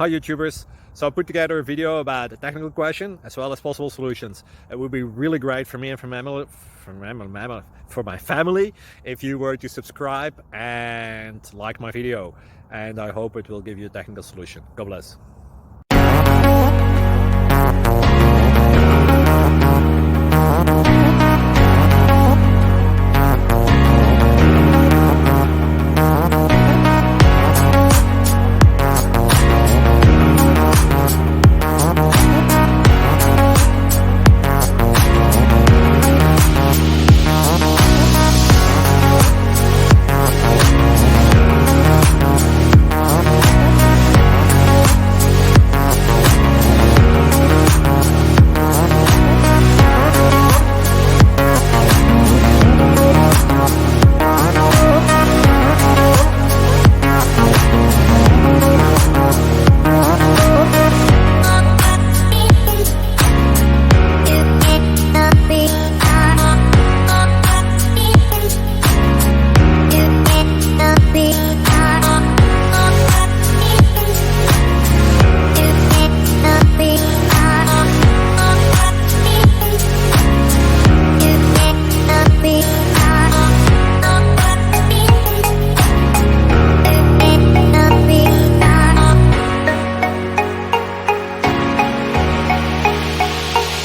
Hi YouTubers! So I put together a video about a technical question as well as possible solutions. It would be really great for me and for my family if you were to subscribe and like my video, and I hope it will give you a technical solution. God bless.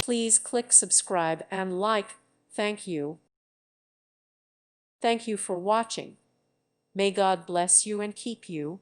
Please click subscribe and like. Thank you. Thank you for watching. May God bless you and keep you.